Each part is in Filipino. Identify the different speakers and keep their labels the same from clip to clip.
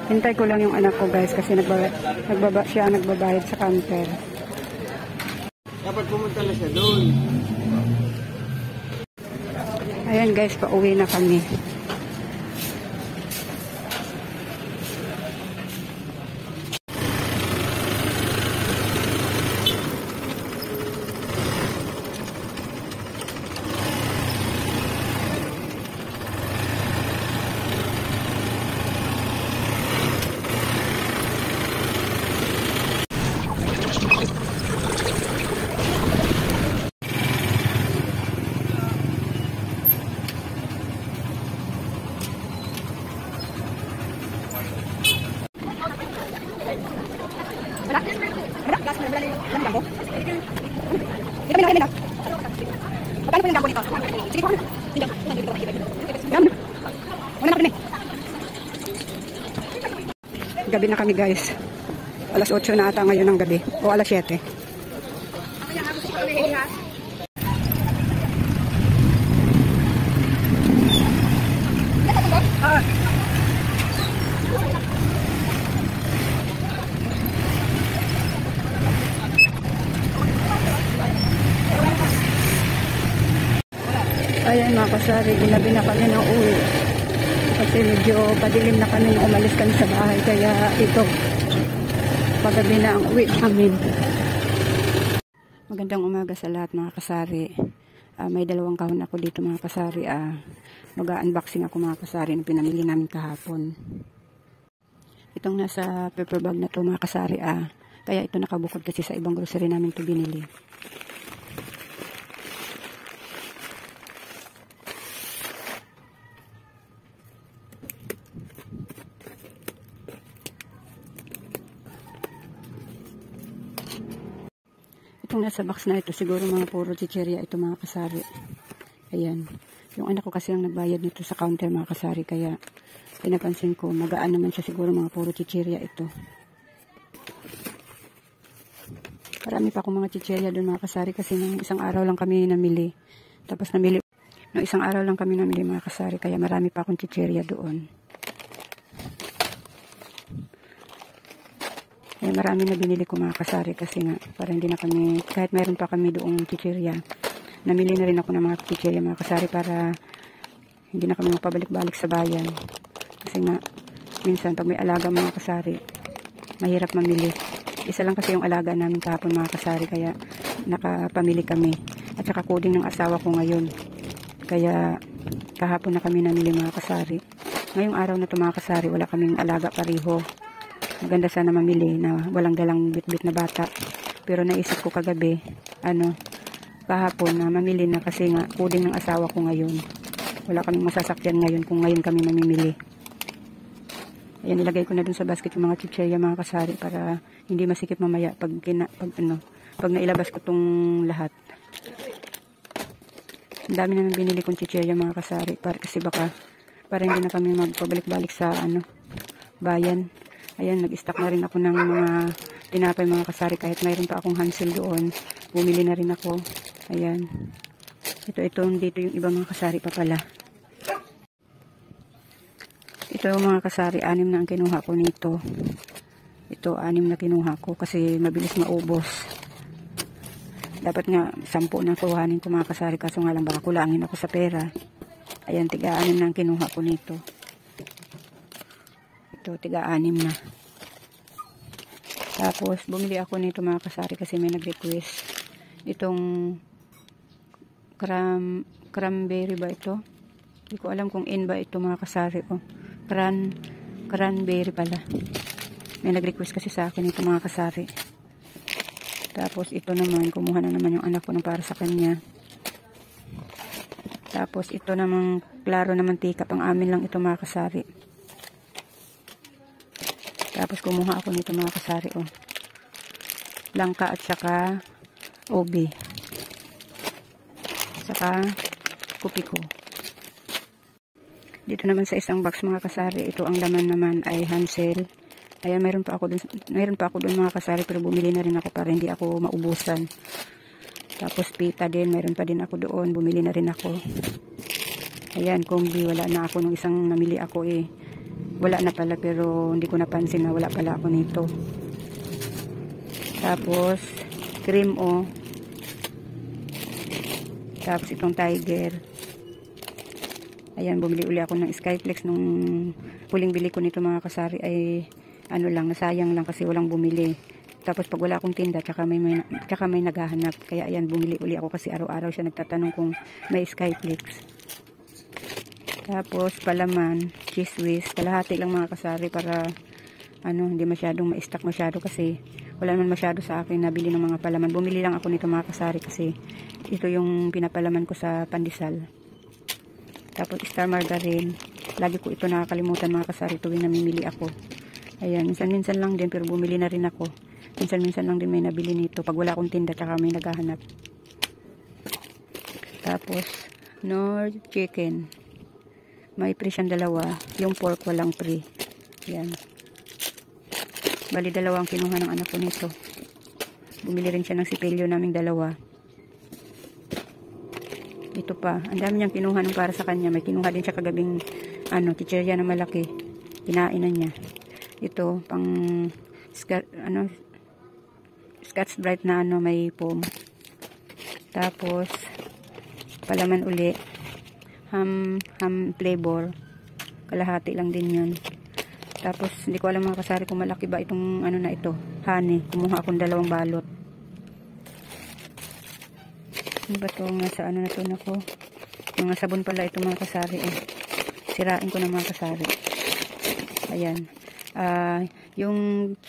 Speaker 1: Hintay ko lang yung anak ko guys kasi nagbabayad sa counter.
Speaker 2: Dapat pumunta na siya doon.
Speaker 1: Ayan guys, pauwi na kami. Gabi na kami guys. Alas 8 na ata ngayon ng gabi. O alas 7. Ayan mga kasari, ginabi na kami ng uwi. Kasi medyo padilim na kami nung umalis kami sa bahay. Kaya ito, paggabi na ang uwi namin. Magandang umaga sa lahat mga kasari. May dalawang kahon ako dito mga kasari. Mag-unboxing ako mga kasari na pinamili namin kahapon. Itong nasa paper bag na to mga kasari. Kaya ito nakabukod kasi sa ibang grocery namin to binili. Itong nasa box na ito, siguro mga puro chicheria ito mga kasari. Ayan. Yung anak ko kasi ang nagbayad nito sa counter mga kasari. Kaya pinapansin ko, magaan naman siya, siguro mga puro chicheria ito. Marami pa akong mga chicheria doon mga kasari kasi nung isang araw lang kami namili. Tapos nung isang araw lang kami namili mga kasari. Kaya marami pa akong chicheria doon. Marami na binili ko mga kasari kasi nga para hindi na kami, kahit mayroon pa kami doong chichirya, namili na rin ako ng mga chichirya mga kasari para hindi na kami magpabalik-balik sa bayan. Kasi nga minsan pag may alaga mga kasari, mahirap mamili. Isa lang kasi yung alaga namin kahapon mga kasari kaya nakapamili kami. At saka coding ng asawa ko ngayon. Kaya kahapon na kami namili mga kasari. Ngayong araw na ito mga kasari, wala kaming alaga pareho. Maganda sana mamili na walang dalang bit-bit na bata. Pero naisip ko kagabi, kahapon na mamili na kasi nga coding ng asawa ko ngayon. Wala kaming masasakyan ngayon kung ngayon kami mamimili. Ayan, nilagay ko na dun sa basket yung mga chicheria mga kasari para hindi masikip mamaya pag nailabas ko tong lahat. Ang dami na nang binili kong chicheria mga kasari kasi para hindi na kami magpabalik-balik sa bayan. Ayan, nag-stock na rin ako ng mga tinapay mga kasari kahit mayroon pa akong Hansel doon. Bumili na rin ako. Ayan. Dito yung iba mga kasari pa pala. Ito mga kasari, 6 na ang kinuha ko nito. Ito, 6 na kinuha ko kasi mabilis maubos. Dapat nga 10 na kuhanin ko mga kasari kaso nga lang baka kulangin ako sa pera. Ayan, tiga-6 na ang kinuha ko nito. Ito, tiga-6 na. Tapos, bumili ako nito mga kasari kasi may nag-request. Itong cranberry ba ito? Hindi ko alam kung in ba ito mga kasari. Cranberry pala. May nag-request kasi sa akin ito mga kasari. Tapos, ito naman, kumuha na naman yung anak ko ng para sa kanya. Tapos, ito namang klaro na mantika. Pang amin lang ito mga kasari. Tapos kumuha ako nito mga kasari langka at saka obi. Saka kupiko. Dito naman sa isang box mga kasari, ito ang laman naman ay Hansel. Ayan, mayroon pa ako doon mga kasari pero bumili na rin ako para hindi ako maubusan. Tapos pita din, mayroon pa din ako doon, bumili na rin ako. Ayan, kombi, wala na ako nung isang namili ako wala na pala, pero hindi ko napansin na wala pala ako nito. Tapos cream o. Tapos itong Tiger. Ayan, bumili uli ako ng Skyflex nung huling bili ko nito mga kasari ay ano lang, nasayang lang kasi walang bumili. Tapos pag wala akong tinda, tsaka may naghahanap. Kaya ayan, bumili uli ako kasi araw-araw siya nagtatanong kung may Skyflex. Tapos palaman, cheese whiz, kalahati lang mga kasari para ano, hindi masyadong ma-stack masyado kasi wala naman masyado sa akin nabili ng mga palaman. Bumili lang ako nito mga kasari kasi ito yung pinapalaman ko sa pandesal. Tapos star margarine, lagi ko ito nakakalimutan mga kasari tuwing namimili ako. Ayan, minsan-minsan lang din pero bumili na rin ako. Minsan-minsan lang din may nabili nito pag wala akong tinda tsaka may naghahanap. Tapos Nor chicken, may pre siyang dalawa, yung pork walang pre. Ayan, bali dalawa ang kinuha ng anak ko nito. Bumili rin siya ng sipilyo naming dalawa. Ito pa, ang dami niyang kinuha nung para sa kanya. May kinuha din siya kagabing ano, chichirya na malaki. Kinain na niya. Ito pang Scotch Brite na ano, may foam. Tapos palaman uli, ham flavor, kalahati lang din yun. Tapos hindi ko alam mga kasari kung malaki ba itong ano na ito, honey. Kumuha akong 2 balot. Ano ba ito nga sa ano na ito na ko? Mga sabon pala ito mga kasari eh. Sirain ko na mga kasari. Ayan. Yung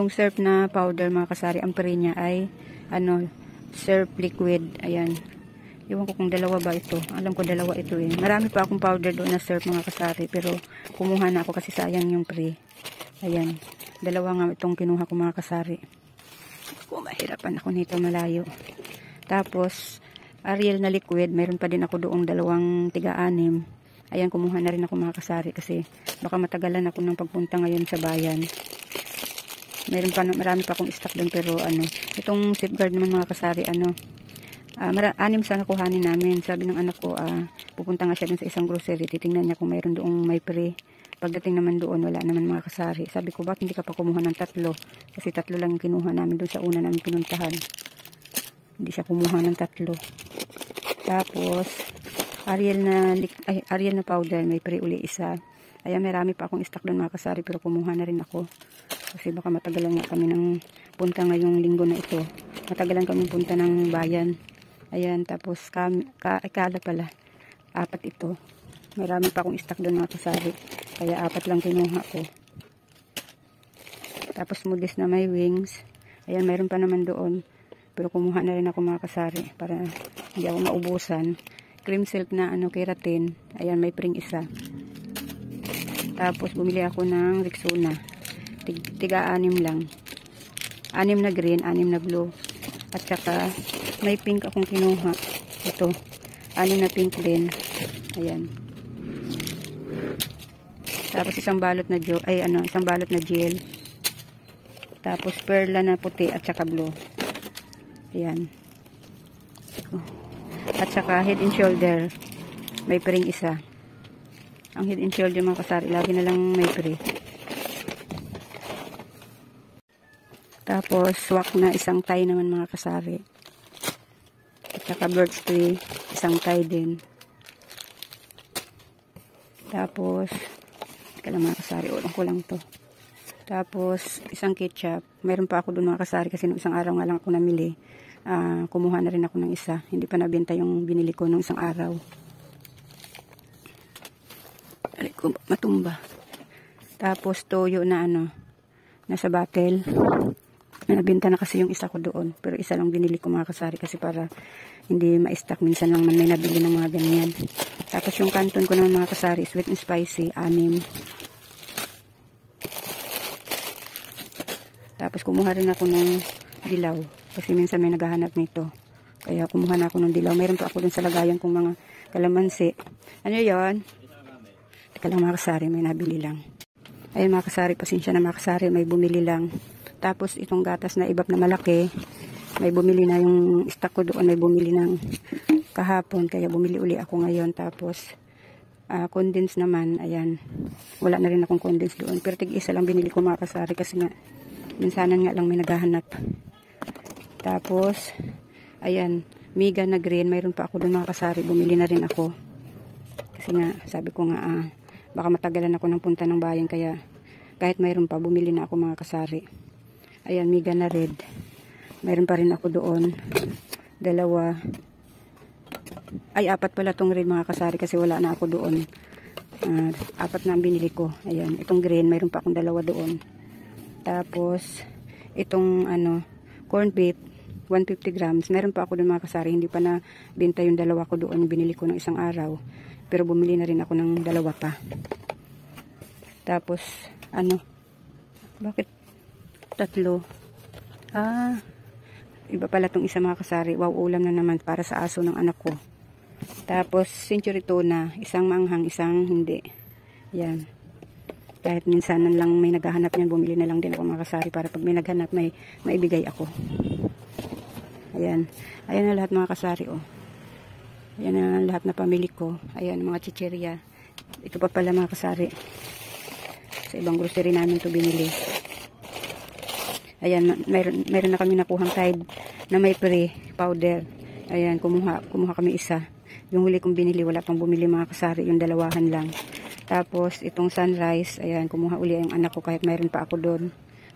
Speaker 1: surf na powder mga kasari, ang pre niya ay ano, surf liquid. Ayan. Iwan ko kung dalawa ba ito. Alam ko dalawa ito eh. Marami pa akong powder doon na surf mga kasari. Pero kumuha na ako kasi sayang yung pre. Ayan. Dalawa nga itong kinuha ko mga kasari. Ako, mahirapan ako nito malayo. Tapos Ariel na liquid. Mayroon pa din ako doong 2 tiga-6. Ayan, kumuha na rin ako mga kasari kasi baka matagalan ako ng pagpunta ngayon sa bayan. Marami pa akong stock doon pero ano, itong safeguard naman mga kasari, ano, 6 sana kuhanin namin. Sabi ng anak ko, pupunta nga siya dun sa isang grocery, titingnan niya kung mayroon doong may pre. Pagdating naman doon, wala naman mga kasari. Sabi ko, bakit hindi ka pa kumuha ng 3? Kasi 3 lang yung kinuha namin doon sa una namin pinuntahan. Hindi siya kumuha ng 3. Tapos Ariel na powder, may pre uli isa. Ayan, marami pa akong stock doon mga kasari pero kumuha na rin ako. Kasi baka matagalan nga kami ng punta ngayong linggo na ito. Matagalan kami punta ng bayan. Ayan, tapos kala pala, 4 ito. Marami pa akong stock doon mga kasari. Kaya 4 lang kinuha ko. Tapos Moody's na may wings. Ayan, mayroon pa naman doon. Pero kumuha na rin ako mga kasari para hindi ako maubusan. Cream silk na ano, keratin. Ayan, may pring isa. Tapos bumili ako ng Rexona. Tiga-6 lang. 6 na green, 6 na blue. At saka may pink akong kinuha. Ito. 6 na pink din. Ayan. Tapos isang balot na gel. Tapos perla na puti at saka blue. Ayan. At saka head and shoulder. May pring isa. Ang head and shoulder mga kasari, lagi na lang may pre. Tapos swak na isang tie naman mga kasari. At saka birch tree, isang tie din. Tapos kailan mga kasari, ulang ko lang to. Tapos isang ketchup. Mayroon pa ako doon mga kasari kasi nung isang araw nga lang ako namili. Kumuha na rin ako ng isa. Hindi pa nabenta yung binili ko nung isang araw. Aray ko, matumba. Tapos toyo na ano, nasa bottle. Nabenta na kasi yung isa ko doon. Pero isa lang binili ko mga kasari kasi para hindi ma-stock. Minsan lang man may nabili ng mga ganyan. Tapos yung kanton ko naman mga kasari, sweet and spicy, 6. Tapos kumuha rin ako ng dilaw. Kasi minsan may naghahanap nito. Kaya kumuha na ako ng dilaw. Mayroon pa ako dun sa lagayan kong mga kalamansi. Ano yon? Teka lang mga kasari, may nabili lang. Ayun mga kasari, pasensya na mga kasari, may bumili lang. Tapos itong gatas na ibab na malaki, may bumili na yung stock ko doon, may bumili ng kahapon. Kaya bumili uli ako ngayon. Tapos Condense naman, ayan. Wala na rin akong condense doon. Pero tig-isa lang binili ko mga kasari kasi nga, minsanan nga lang may naghahanap. Tapos, ayan, Mega na green. Mayroon pa ako doon mga kasari. Bumili na rin ako. Kasi nga, sabi ko nga, baka matagalan ako ng punta ng bayan. Kaya, kahit mayroon pa, bumili na ako mga kasari. Ayan, Mega na red. Mayroon pa rin ako doon. Dalawa. Ay, 4 pala tong red mga kasari kasi wala na ako doon. 4 na ang binili ko. Ayan, itong green, mayroon pa akong 2 doon. Tapos, itong corned beef, 150 grams. Meron pa ako doon mga kasari. Hindi pa na binta yung 2 ko doon. Binili ko ng isang araw. Pero bumili na rin ako ng 2 pa. Tapos, bakit 3? Iba pala tong isa mga kasari. Wow, ulam na naman para sa aso ng anak ko. Tapos, century tuna. Isang manghang, isang hindi. Yan. Kahit minsan lang may naghahanap niyan, bumili na lang din ako mga kasari para pag may naghanap, may maibigay ako. Ayan. Ayan na lahat mga kasari, oh. Ayan na lahat na pamili ko. Ayan, mga chichirya. Ito pa pala mga kasari. Sa ibang grocery namin to binili. Ayan, meron na kami nakuhang Tide na may pre powder. Ayan, kumuha kami isa. Yung huli kong binili, wala pang bumili mga kasari, yung 2 lang. Tapos, itong Sunrise, ayan, kumuha uli yung anak ko kahit mayroon pa ako doon.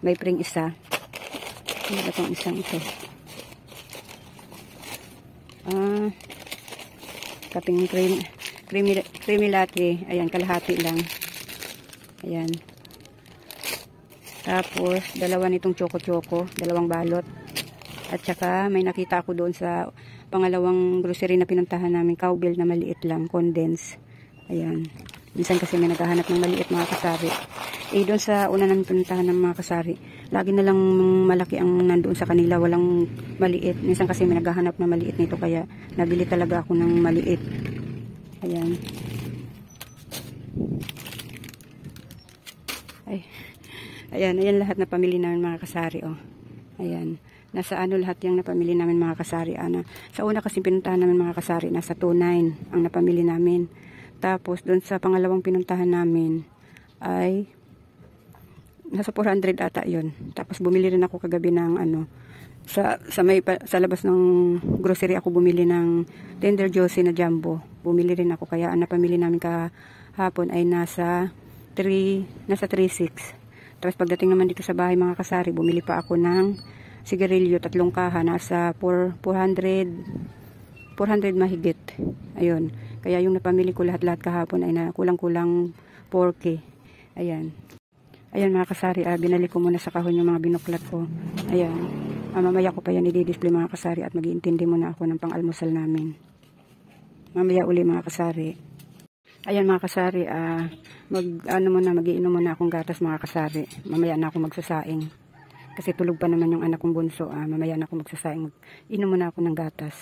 Speaker 1: May pring isa. Ano ba itong isang ito? Kaping creamy latte. Ayan, kalahati lang. Ayan. Tapos, 2 nitong choco-choco. 2 balot. At saka, may nakita ako doon sa pangalawang grocery na pinuntahan namin, cowbell na maliit lang, condense. Ayan. Minsan kasi may naghahanap ng maliit mga kasari. Doon sa una namin pinuntahan ng mga kasari, lagi na lang malaki ang nandoon sa kanila, walang maliit. Minsan kasi may naghahanap na maliit nito, kaya nabili talaga ako ng maliit. Ayan. Ayan lahat na pamili namin mga kasari, oh. Ayan. Nasa lahat yung napamili namin mga kasari. Sa una kasi pinuntahan namin mga kasari, nasa 2.9 ang napamili namin. Tapos doon sa pangalawang pinuntahan namin ay nasa 400 ata yun. Tapos bumili rin ako kagabi ng sa labas ng grocery ako bumili ng Tender Josie na jumbo. Bumili rin ako, kaya ang napamili namin kahapon ay nasa 3.6. Tapos pagdating naman dito sa bahay mga kasari, bumili pa ako ng sigarilyo, 3 kaha, nasa 400 mahigit. Ayun. Kaya yung napamili ko lahat-lahat kahapon ay na kulang-kulang 4K. Ayan. Ayan mga kasari, binali ko muna sa kahon yung mga binuklat ko. Ayan. Mamaya ko pa yan i-display mga kasari at mag-iintindi muna ako ng pang-almusal namin. Mamaya uli mga kasari. Ayan mga kasari, magiinom muna akong gatas mga kasari. Mamaya na ako magsasaing. Kasi tulog pa naman yung anak kong bunso. Mamaya na ako magsasaing. Inom muna ako ng gatas.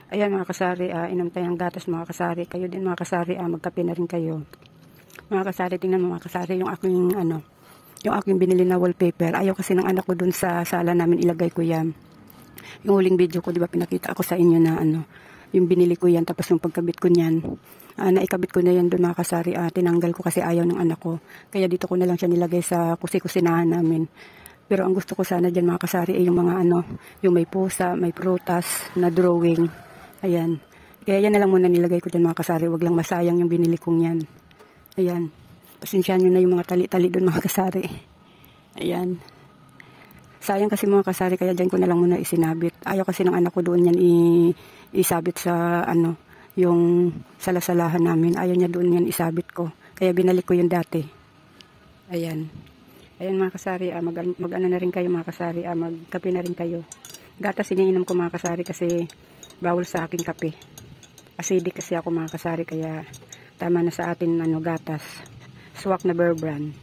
Speaker 1: Ayan mga kasari, inom tayong gatas mga kasari. Kayo din mga kasari, magkape na rin kayo. Mga kasari, tingnan mo mga kasari, yung aking binili na wallpaper. Ayaw kasi ng anak ko dun sa sala namin, ilagay ko yan. Yung huling video ko, di ba pinakita ako sa inyo na yung binili ko yan, tapos yung pagkabit ko niyan, naikabit ko na yan dun mga kasari. Tinanggal ko kasi ayaw ng anak ko. Kaya dito ko na lang siya nilagay sa kusinahan namin. Pero ang gusto ko sana dyan mga kasari ay yung mga yung may pusa, may prutas na drawing. Ayan. Kaya yan na lang muna nilagay ko dyan mga kasari. Huwag lang masayang yung binili kong yan. Ayan. Pasensyahan nyo na yung mga tali-tali doon mga kasari. Ayan. Sayang kasi mga kasari, kaya dyan ko na lang muna isinabit. Ayaw kasi ng anak ko doon yan isabit sa yung salasalahan namin. Ayaw niya doon yan isabit ko. Kaya binalik ko yung dati. Ayan. Ayan mga kasari, mag-ano na rin kayo mga kasari, magkape na rin kayo. Gatas iniinom ko mga kasari kasi bawal sa aking kape. Acidic kasi ako mga kasari, kaya tama na sa atin gatas. Swak na Bear Brand.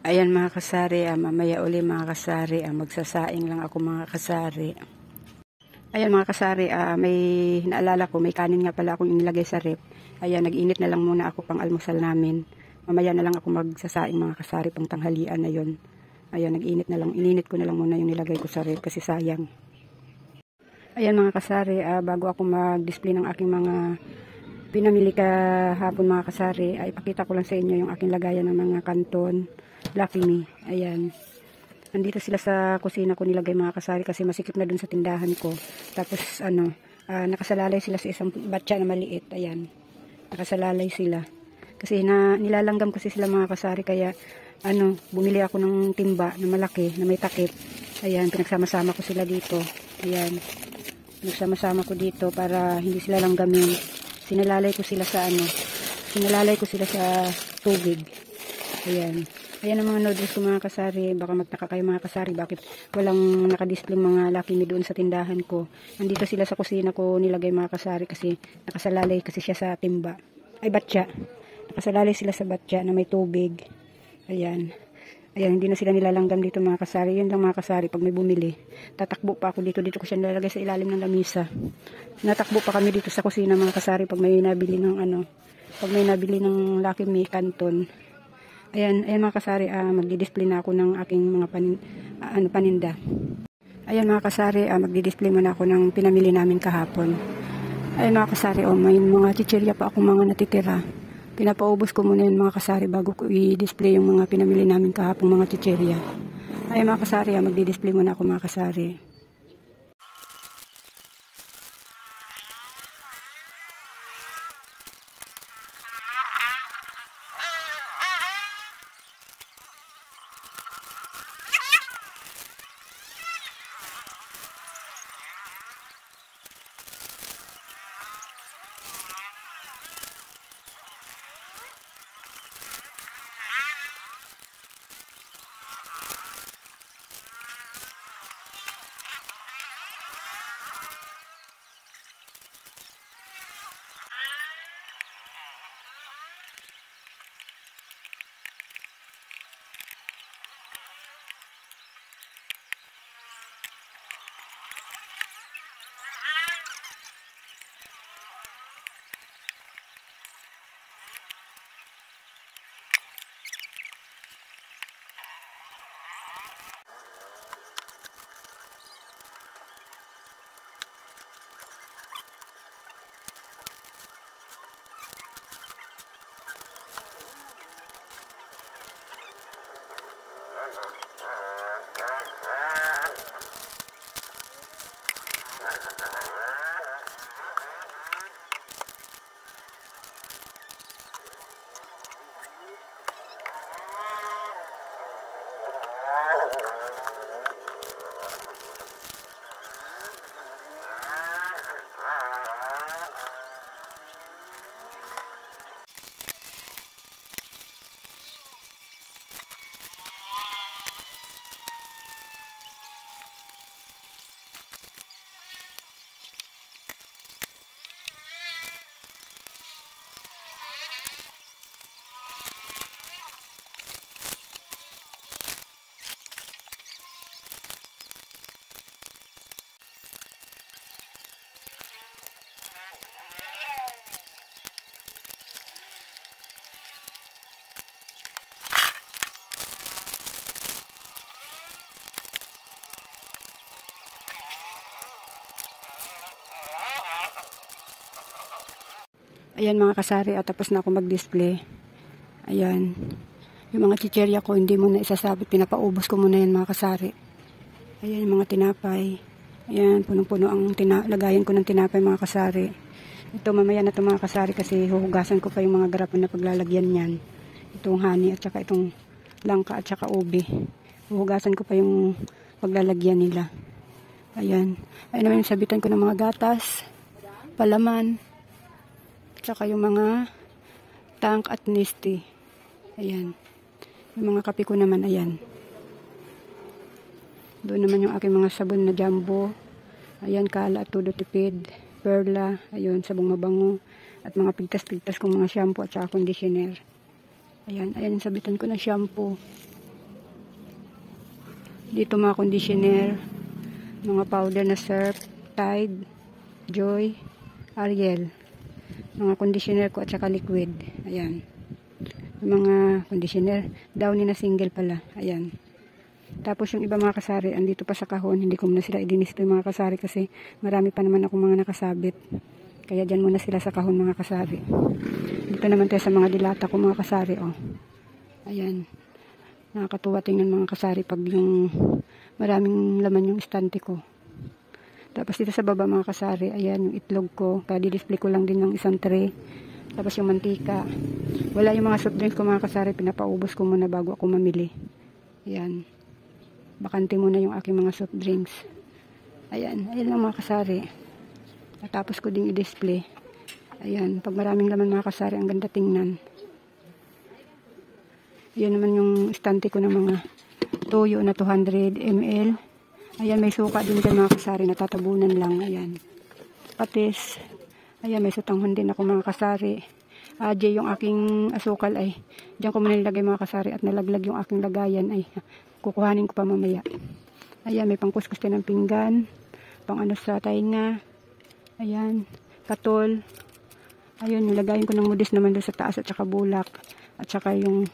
Speaker 1: Ayan mga kasari, mamaya uli mga kasari, magsasaing lang ako mga kasari. Ayan mga kasari, may naalala ko, may kanin nga pala akong inilagay sa rep. Ayan, nag-init na lang muna ako pang almusal namin. Mamaya na lang ako magsasaing mga kasari pang tanghalian na yun. Ayan, nag-init na lang, ininit ko na lang muna yung nilagay ko sa rep kasi sayang. Ayan mga kasari, bago ako mag-display ng aking mga pinamili kahapon mga kasari, ay ipakita ko lang sa inyo yung aking lagayan ng mga kanton, Lucky Me. Ayan. Nandito sila sa kusina ko nilagay mga kasari kasi masikip na dun sa tindahan ko. Tapos nakasalalay sila sa isang batya na maliit. Ayan. Nakasalalay sila. Kasi nilalanggam kasi sila mga kasari kaya bumili ako ng timba na malaki na may takip. Ayan, pinagsama-sama ko sila dito. Ayan. Pinagsama-sama ko dito para hindi sila langgamin. Sinalalay ko sila sa tubig. Ayan. Ayan ang mga noodles ko mga kasari. Baka magtaka kayo mga kasari bakit walang nakadisplay mga Lucky Me doon sa tindahan ko. Nandito sila sa kusina ko nilagay mga kasari kasi nakasalalay kasi siya sa timba. Ay batya. Nakasalalay sila sa batya na may tubig. Ayan. Ayan, hindi na sila nilalanggam dito mga kasari. Yun lang mga kasari pag may bumili. Tatakbo pa ako dito. Dito ko siya nilalagay sa ilalim ng lamisa. Natakbo pa kami dito sa kusina mga kasari pag may nabili ng Lucky Me kanton. Ayan mga kasari, magdi-display na ako ng aking mga paninda. Ayan mga kasari, magdi-display muna ako ng pinamili namin kahapon. Ayan mga kasari, may mga chichirya pa akong mga natitira. Pinapaubos ko muna yun mga kasari bago ko i-display yung mga pinamili namin kahapon mga chichirya. Ayan mga kasari, magdi-display muna ako mga kasari. Ayan mga kasari, tapos na ako mag-display. Ayan. Yung mga chicherya ko, hindi mo na isasabit. Pinapaubos ko muna yan mga kasari. Ayan yung mga tinapay. Ayan, punong-puno ang lagayan ko ng tinapay mga kasari. Ito mamaya na ito mga kasari kasi huhugasan ko pa yung mga garapan na paglalagyan yan. Itong honey at saka itong langka at saka ubi. Huhugasan ko pa yung paglalagyan nila. Ayan. Ayan naman yung sabitan ko ng mga gatas, palaman, tsaka yung mga tank at nesty. Ayan. Yung mga kape ko naman, ayan. Doon naman yung aking mga sabon na jumbo. Ayan, Kala at Todo Tipid, Perla, ayun, sabong mabango. At mga pigtas-pigtas kong mga shampoo at saka conditioner. Ayan, ayan yung sabitan ko ng shampoo. Dito mga conditioner, mga powder na Surf, Tide, Joy, Ariel. Mga conditioner ko at saka liquid. Ayan. Yung mga conditioner, Downy na single pala. Ayan. Tapos yung iba mga kasari, andito pa sa kahon. Hindi ko muna sila idinisto yung mga kasari kasi marami pa naman akong mga nakasabit. Kaya dyan muna sila sa kahon mga kasari. Dito naman tayo sa mga dilata ko mga kasari. Oh. Ayan. Nakakatuwa tingnan mga kasari pag yung maraming laman yung estante ko. Tapos dito sa baba mga kasari, ayan yung itlog ko. Kaya di-display ko lang din ng isang tray. Tapos yung mantika. Wala yung mga soft drinks ko mga kasari. Pinapaubos ko muna bago ako mamili. Ayan. Bakante muna yung aking mga soft drinks. Ayan. Ayan lang mga kasari. Tapos ko ding i-display. Ayan. Pag maraming laman mga kasari, ang ganda tingnan. Ayan naman yung estante ko ng mga toyo na 200 ml. Ayan, may suka din dyan mga kasari. Natatabunan lang. Ayan. Patis. Ayan, may sutanghon din ako mga kasari. Yung aking asukal ay diyan ko muna nilagay mga kasari at nalaglag yung aking lagayan ay kukuhanin ko pa mamaya. Ayan, may pangkuskus din ng pinggan. Pang ano sa tainga. Ayan, katol. Ayun, nilagayin ko ng mudis naman doon sa taas at saka bulak. At saka yung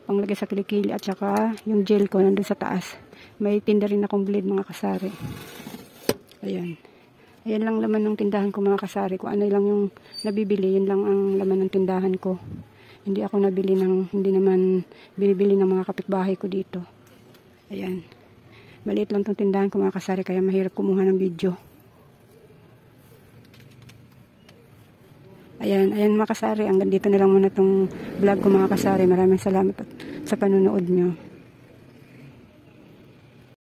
Speaker 1: panglagay sa kilikili at saka yung gel ko nandun sa taas. May tinda rin akong blade mga kasari. Ayan. Ayan lang laman ng tindahan ko mga kasari. Kung ano lang yung nabibili, yun lang ang laman ng tindahan ko. Hindi ako nabili ng, hindi naman binibili ng mga kapitbahay ko dito. Ayan. Maliit lang tong tindahan ko mga kasari kaya mahirap kumuha ng video. Ayan, ayan mga kasari. Hanggang dito na lang muna tong vlog ko mga kasari. Maraming salamat sa panonood nyo.